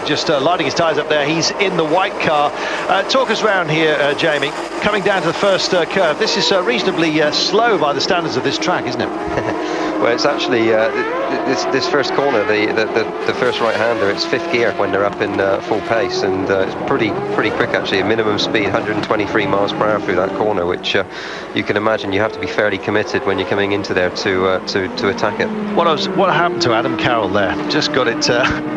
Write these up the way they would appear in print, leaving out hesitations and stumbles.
just lighting his tyres up there. He's in the white car. Talk us round here, Jamie. Coming down to the first curve, this is reasonably slow by the standards of this track, isn't it? Well, it's actually this first corner, the first right-hander, it's fifth gear when they're up in full pace, and it's pretty quick actually. A minimum speed 123 miles per hour through that corner, which you can imagine you have to be fairly committed when you're coming into there to attack it. What happened to Adam Carroll there? Just got it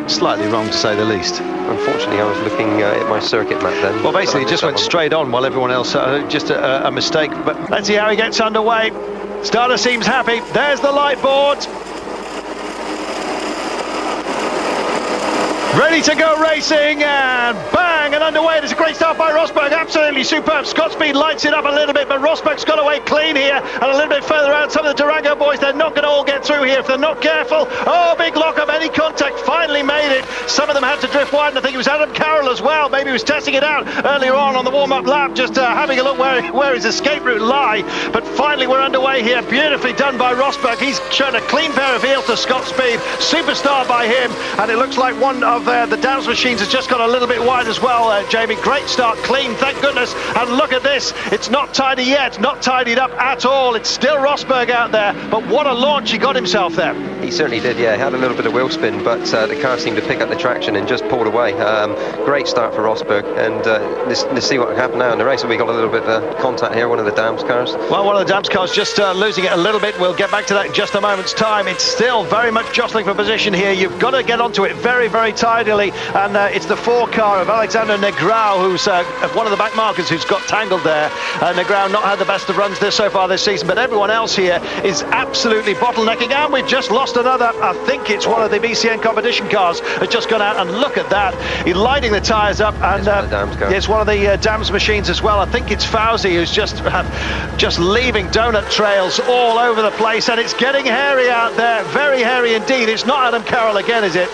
slightly wrong, to say the least. Unfortunately, I was looking at my circuit map then. Well, basically, it just went straight on while everyone else, just a mistake. But let's see how he gets underway. Starter seems happy. There's the light board. Ready to go racing, and bang, and underway. It's a great start by Rosberg, absolutely superb. Scott Speed lights it up a little bit, but Rosberg's got away clean here, and a little bit further out. Some of the Durango boys, they're not going to all get through here if they're not careful. Oh, big lock-up, any contact, finally made it. Some of them had to drift wide, and I think it was Adam Carroll as well. Maybe he was testing it out earlier on the warm-up lap, just having a look where his escape route lie. But finally we're underway here, beautifully done by Rosberg. He's shown a clean pair of heels to Scott Speed, superstar by him, and it looks like one of the Downs machines has just got a little bit wide as well, Jamie. Great start, clean, thank goodness. And look at this, it's not tidy yet, not tidied up at all. It's still Rosberg out there, but what a launch he got himself there. He certainly did, yeah. He had a little bit of wheel spin, but the car seemed to pick up the traction and just pulled away. Great start for Rosberg, and let's see what can happen now in the race. We got a little bit of contact here, one of the Downs cars. Well, one of the Downs cars just losing it a little bit. We'll get back to that in just a moment's time. It's still very much jostling for position here. You've got to get onto it very, very tidily, and it's the 4 car of Alexander Negrão, who's one of the back markers, who's got tangled there. Negrão not had the best of runs so far this season, but everyone else here is absolutely bottlenecking, and we've just lost another. I think it's one of the BCN competition cars has just gone out, and look at that. He's lighting the tyres up, and it's one of the Dams machines as well. I think it's Fauzi who's just leaving donut trails all over the place, and it's getting hairy out there, very hairy indeed. It's not Adam Carroll again, is it?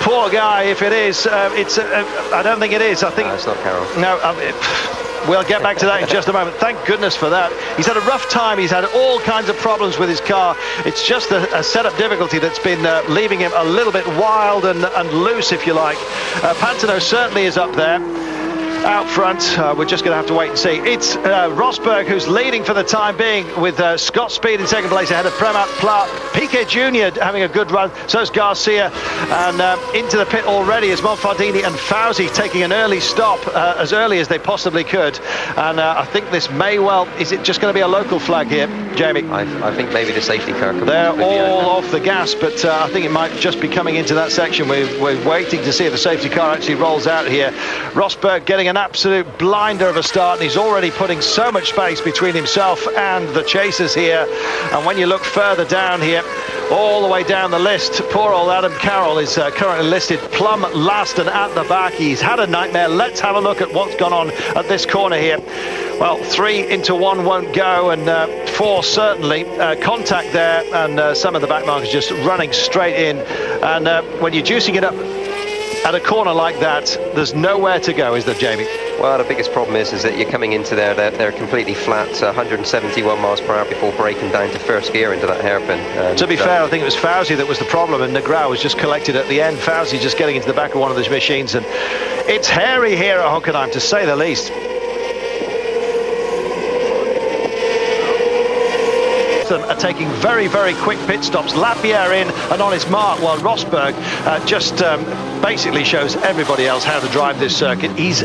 Poor guy, if it is. I don't think it is. I think no, it's not Carroll. No, we'll get back to that in just a moment. Thank goodness for that. He's had a rough time. He's had all kinds of problems with his car. It's just a setup difficulty that's been leaving him a little bit wild and loose, if you like. Pantano certainly is up there. Out front, we're just going to have to wait and see. It's Rosberg who's leading for the time being, with Scott Speed in second place ahead of Prematt Pla. Piquet Jr. having a good run, so is Garcia, and into the pit already is Monfardini and Fauzi taking an early stop, as early as they possibly could. And I think this may well, is it just going to be a local flag here, Jamie? I think maybe the safety car comes. They're all off the gas, but I think it might just be coming into that section. We're waiting to see if the safety car actually rolls out here. Rosberg getting an absolute blinder of a start, and he's already putting so much space between himself and the chasers here. And when you look further down here, all the way down the list, poor old Adam Carroll is currently listed plumb last and at the back. He's had a nightmare. Let's have a look at what's gone on at this corner here. Well, 3 into 1 won't go, and 4 certainly. Contact there, and some of the back markers just running straight in. And when you're juicing it up at a corner like that, there's nowhere to go, is there, Jamie? Well, the biggest problem is that you're coming into there, they're completely flat, 171 miles per hour before breaking down to first gear into that hairpin. And to be fair, I think it was Fauzi that was the problem, and Negrão was just collected at the end. Fauzi just getting into the back of one of those machines, and it's hairy here at Hockenheim, to say the least. Are taking very, very quick pit stops. Lapierre in and on his mark, while Rosberg just basically shows everybody else how to drive this circuit. He's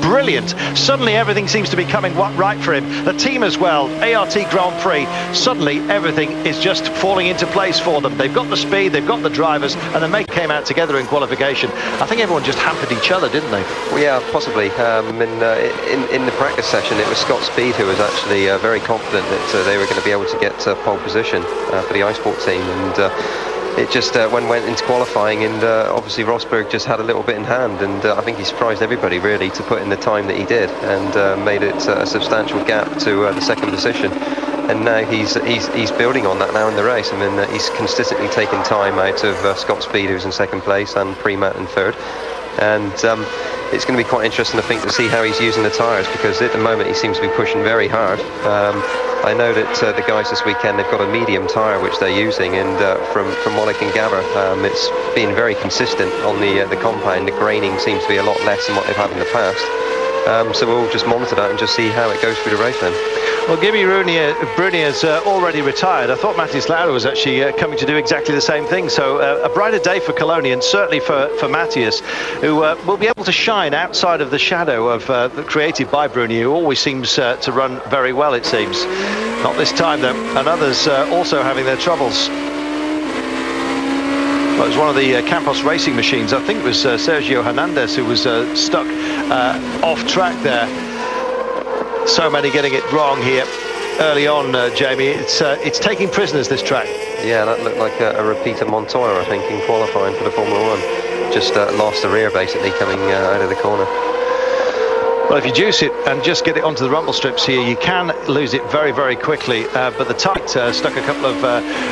brilliant. Suddenly everything seems to be coming right for him. The team as well, ART Grand Prix, suddenly everything is just falling into place for them. They've got the speed, they've got the drivers, and then they came out together in qualification. I think everyone just hampered each other, didn't they? Well, yeah, possibly. In the practice session, it was Scott Speed who was actually very confident that they were going to be able to get pole position for the iSport team, and it just went into qualifying, and obviously Rosberg just had a little bit in hand, and I think he surprised everybody really to put in the time that he did, and made it a substantial gap to the second position. And now he's building on that now in the race. I mean, he's consistently taking time out of Scott Speed, who's in second place, and Prematt in third. And it's going to be quite interesting, I think, to see how he's using the tyres, because at the moment he seems to be pushing very hard. I know that the guys this weekend, they've got a medium tyre which they're using, and from what I can gather, it's been very consistent on the compound. The graining seems to be a lot less than what they've had in the past. So we'll just monitor that and just see how it goes through the race then. Well, Gimmy Brunier's already retired. I thought Matthias Lauda was actually coming to do exactly the same thing. So a brighter day for Cologne, and certainly for Matthias, who will be able to shine outside of the shadow of created by Brunier, who always seems to run very well, it seems. Not this time, though, and others also having their troubles. Well, it was one of the Campos racing machines. I think it was Sergio Hernandez who was stuck off track there. So many getting it wrong here early on, Jamie. It's taking prisoners, this track. Yeah, that looked like a repeat of Montoya, I think, in qualifying for the Formula 1. Just lost the rear, basically, coming out of the corner. Well, if you juice it and just get it onto the rumble strips here, you can lose it very, very quickly. But the tight stuck a couple of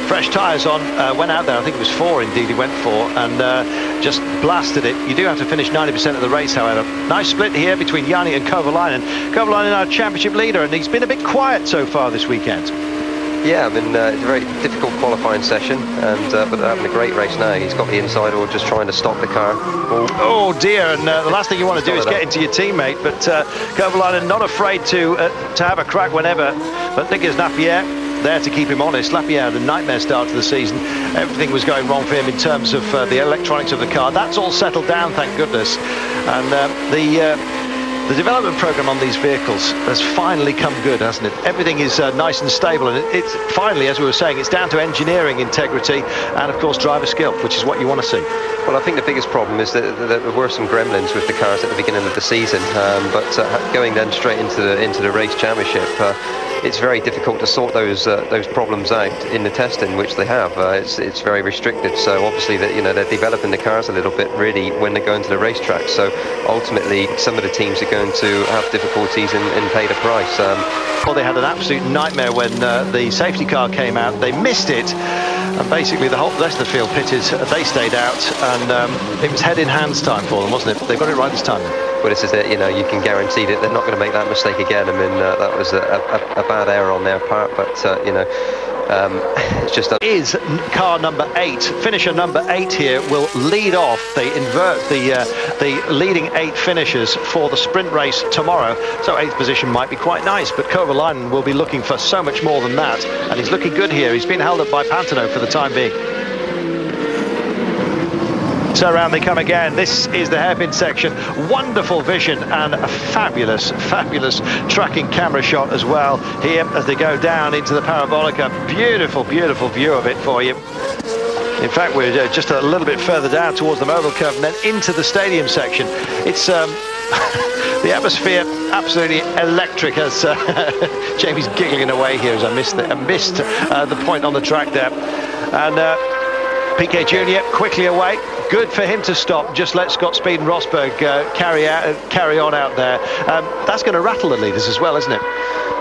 fresh tyres on, went out there, I think it was 4 indeed he went for, and just blasted it. You do have to finish 90% of the race, however. Nice split here between Yanni and Kovalainen. Kovalainen, our championship leader, and he's been a bit quiet so far this weekend. Yeah, I mean, it's a very difficult qualifying session, and but they're having a great race now. He's got the inside or just trying to stop the car. Oh dear, and the last thing you want to do is get into your teammate, but Kovalainen not afraid to have a crack whenever, but Nicolas Lapierre there to keep him honest. Lapierre had a nightmare start to the season. Everything was going wrong for him in terms of the electronics of the car. That's all settled down, thank goodness, and the development program on these vehicles has finally come good, hasn't it? Everything is nice and stable, and it's finally, as we were saying, it's down to engineering integrity and, of course, driver skill, which is what you want to see. Well, I think the biggest problem is that there were some gremlins with the cars at the beginning of the season, but going then straight into the race championship, it's very difficult to sort those problems out in the testing, which they have. It's very restricted. So obviously that they're developing the cars a little bit really when they go into the racetrack. So ultimately, some of the teams are going to have difficulties and pay the price. Well, they had an absolute nightmare when the safety car came out. They missed it, and basically the whole rest of the field pitted. They stayed out, and it was head in hands time for them, wasn't it? They got it right this time. Well, this is it. You can guarantee that they're not going to make that mistake again. I mean, that was a bad error on their part, but it's just is car number 8, finisher number 8 here will lead off. They invert the leading 8 finishers for the sprint race tomorrow, so 8th position might be quite nice, but Kovalainen will be looking for so much more than that, and he's looking good here. He's been held up by Pantano for the time being. So around they come again. This is the hairpin section. Wonderful vision and a fabulous tracking camera shot as well here as they go down into the parabolica. Beautiful view of it for you. In fact, we're just a little bit further down towards the mobile curve and then into the stadium section. It's the atmosphere absolutely electric, as Jamie's giggling away here as I missed the point on the track there. And Piquet Jr. quickly away. Good for him to stop. Just let Scott Speed and Rosberg carry on out there. That's going to rattle the leaders as well, isn't it?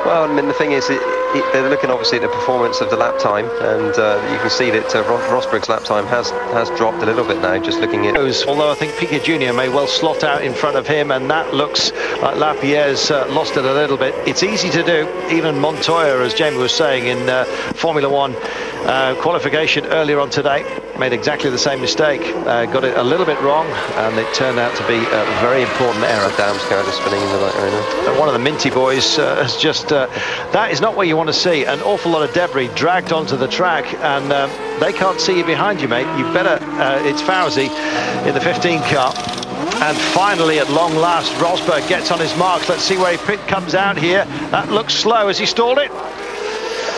Well, I mean, the thing is, they're looking obviously at the performance of the lap time, and you can see that Rosberg's lap time has dropped a little bit now, just looking at... Although I think Piquet Jr. may well slot out in front of him, and that looks like Lapierre's lost it a little bit. It's easy to do. Even Montoya, as Jamie was saying, in Formula 1 qualification earlier on today, made exactly the same mistake. Got it a little bit wrong, and it turned out to be a very important error. Dam's car just spinning in the back right now. One of the Minty boys has just... that is not what you want to see. An awful lot of debris dragged onto the track, and they can't see you behind you, mate. You better... it's Fauzi in the 15 car. And finally, at long last, Rosberg gets on his marks. Let's see where he comes out here. That looks slow. Has he stalled it?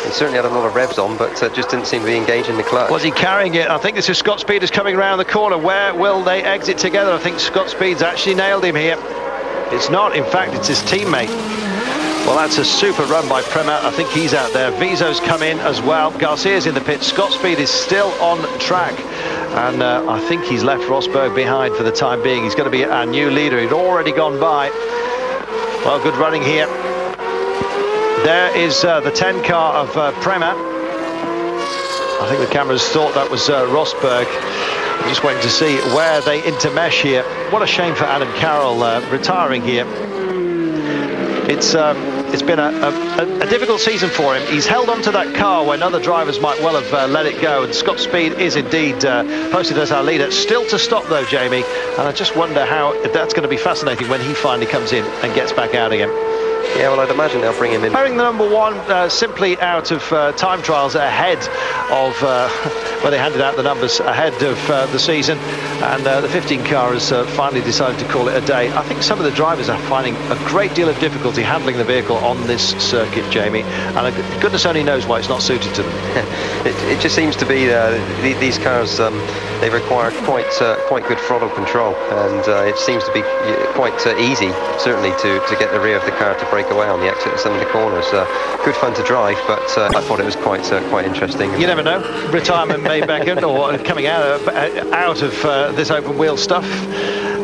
He certainly had a lot of revs on, but just didn't seem to be engaging the clutch. Was he carrying it? I think this is Scott Speed is coming around the corner. Where will they exit together? I think Scott Speed's actually nailed him here. It's not. In fact, it's his teammate. Well, that's a super run by Prema. I think he's out there. Vizo's come in as well. Garcia's in the pit. Scott Speed is still on track. And I think he's left Rosberg behind for the time being. He's going to be our new leader. He'd already gone by. Well, good running here. There is the 10 car of Prema. I think the cameras thought that was Rosberg. Just waiting to see where they intermesh here. What a shame for Adam Carroll retiring here. It's been a difficult season for him. He's held on to that car when other drivers might well have let it go, and Scott Speed is indeed posted as our leader. Still to stop though, Jamie, and I just wonder how that's going to be fascinating when he finally comes in and gets back out again. Yeah, well, I'd imagine they'll bring him in. Wearing the number one simply out of time trials ahead of where they handed out the numbers ahead of the season, and the 15 car has finally decided to call it a day. I think some of the drivers are finding a great deal of difficulty handling the vehicle on this circuit, Jamie, and goodness only knows why it's not suited to them. It just seems to be these cars, they require quite good throttle control, and it seems to be quite easy, certainly, to get the rear of the car to break away on the exit of some of the corners. Good fun to drive, but I thought it was quite interesting. You never know, retirement may beckon, or coming out of this open wheel stuff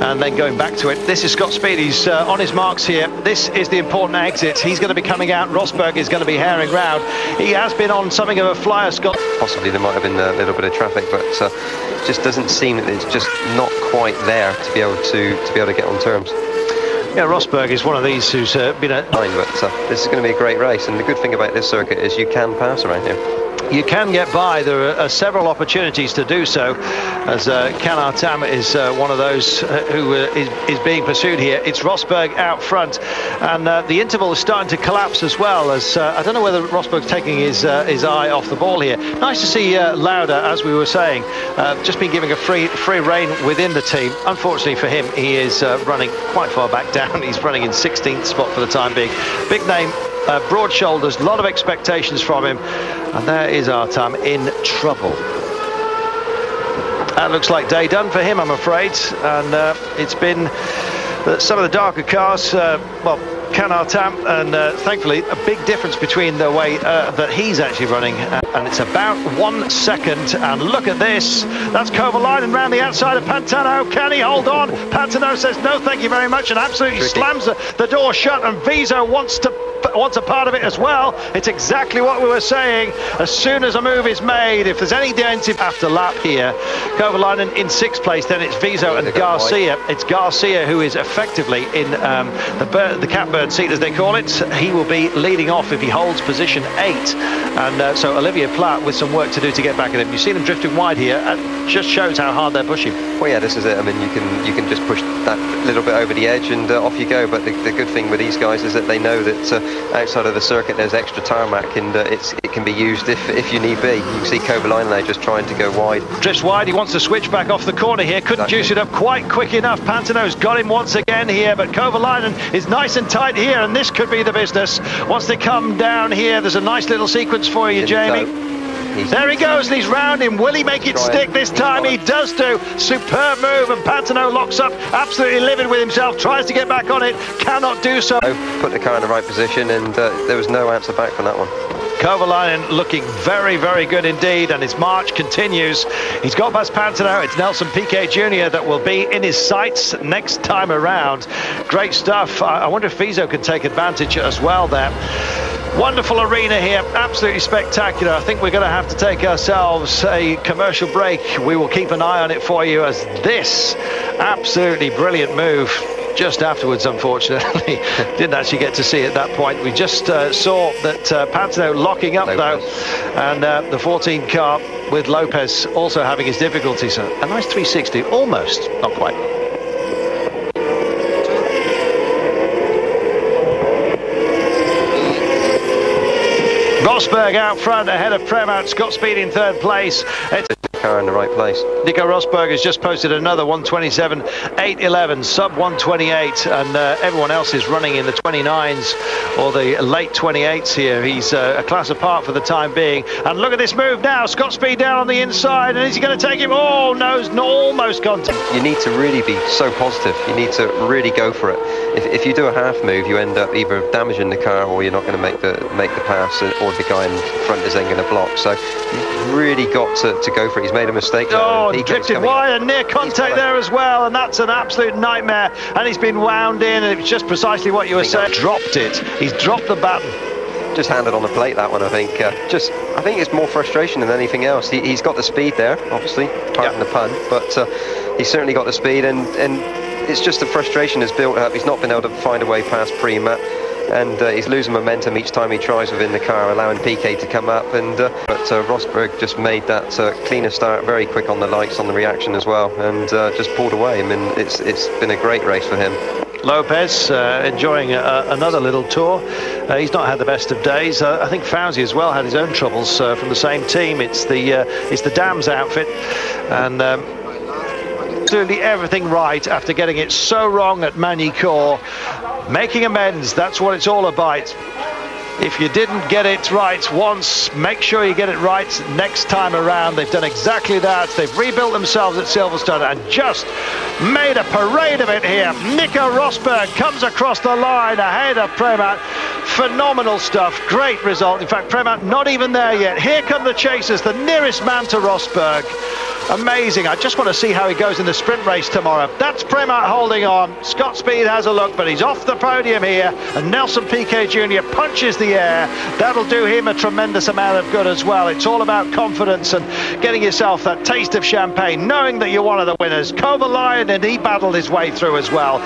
and then going back to it. This is Scott Speed. He's on his marks here. This is the important exit. He's going to be coming out. Rosberg is going to be herring round. He has been on something of a flyer, Scott. Possibly there might have been a little bit of traffic, but just doesn't seem that it's just not quite there to be able to get on terms. Yeah, Rosberg is one of these who's been a... But this is going to be a great race, and the good thing about this circuit is you can pass around here. You can get by. There are several opportunities to do so, as Kanar Tam is one of those who is being pursued here. It's Rosberg out front, and the interval is starting to collapse as well, as I don't know whether Rosberg's taking his eye off the ball here. Nice to see Lauda, as we were saying, just been giving a free rein within the team. Unfortunately for him, he is running quite far back down. He's running in 16th spot for the time being. Big name, broad shoulders, a lot of expectations from him, and there is Artam in trouble. That looks like day done for him, I'm afraid, and it's been some of the darker cars, well, Kanar Tam, and thankfully a big difference between the way that he's actually running, and it's about 1 second. And look at this, that's Kovalainen round the outside of Pantano. Can he hold on? Pantano says no thank you very much, and absolutely slams the door shut, and Viso wants a part of it as well. It's exactly what we were saying. As soon as a move is made, if there's any dent after lap here, Kovalainen in 6th place, then it's Viso and Garcia. It's Garcia who is effectively in the catbird seat, as they call it. He will be leading off if he holds position 8, and so Olivier Plat with some work to do to get back at him. You see them drifting wide here. It just shows how hard they're pushing. Well, yeah, this is it. I mean, you can just push that little bit over the edge and off you go. But the good thing with these guys is that they know that outside of the circuit there's extra tarmac, and it can be used if you need be. You can see Kovalainen there just trying to go wide. Drifts wide. He wants to switch back off the corner here. Couldn't juice it up quite quick enough. Pantano's got him once again here, but Kovalainen is nice and tight here, and this could be the business. Once they come down here, there's a nice little sequence for you, Jamie. There he goes, and he's round him. Will he make it stick this time? He does do. Superb move, and Pantano locks up, absolutely livid with himself, tries to get back on it, cannot do so. Put the car in the right position, and there was no answer back from that one. Kovalainen looking very, very good indeed, and his march continues. He's got past Pantano. It's Nelson Piquet Jr. that will be in his sights next time around. Great stuff. I wonder if Viso can take advantage as well there. Wonderful arena here, absolutely spectacular. I think we're going to have to take ourselves a commercial break. We will keep an eye on it for you, as this absolutely brilliant move just afterwards, unfortunately, didn't actually get to see it at that point. We just saw that Pantano locking up though, and the 14 car with Lopez also having his difficulties. So a nice 360, almost, not quite. Rosberg out front ahead of Prematt. Scott Speed in 3rd place. It's car in the right place. Nico Rosberg has just posted another 127.811, sub 128, and everyone else is running in the 29s or the late 28s here. He's a class apart for the time being. And look at this move now. Scott Speed down on the inside, and is he going to take him? Oh no, almost contact. You need to really be so positive. You need to really go for it. If you do a half move, you end up either damaging the car, or you're not going to make the pass, or the guy in front is then going to block. So you've really got to go for it. He's made a mistake. Oh, he drifted wide and near contact there as well, and that's an absolute nightmare. And he's been wound in, and it's just precisely what you were saying. Dropped it. He's dropped the baton. just handed on the plate, that one. I think I think it's more frustration than anything else. He's got the speed there, obviously, pardon the pun, but he's certainly got the speed, and it's just the frustration has built up. He's not been able to find a way past Prima, and he's losing momentum each time he tries within the car, allowing Piquet to come up. And but Rosberg just made that cleaner start, very quick on the lights, on the reaction as well, and just pulled away. I mean, it's been a great race for him. Lopez enjoying another little tour. He's not had the best of days. I think Fauzi as well had his own troubles from the same team. It's the Dams outfit, and absolutely everything right after getting it so wrong at Magny-Cours. Making amends, that's what it's all about. If you didn't get it right once, make sure you get it right next time around. They've done exactly that. They've rebuilt themselves at Silverstone and just made a parade of it here. Nico Rosberg comes across the line ahead of Prematt. Phenomenal stuff, great result. In fact, Prematt not even there yet. Here come the chasers, the nearest man to Rosberg. Amazing. I just want to see how he goes in the sprint race tomorrow. That's Prematt holding on. Scott Speed has a look, but he's off the podium here, and Nelson Piquet Jr. punches the air. That'll do him a tremendous amount of good as well. It's all about confidence and getting yourself that taste of champagne, knowing that you're one of the winners. Kovalainen, and he battled his way through as well.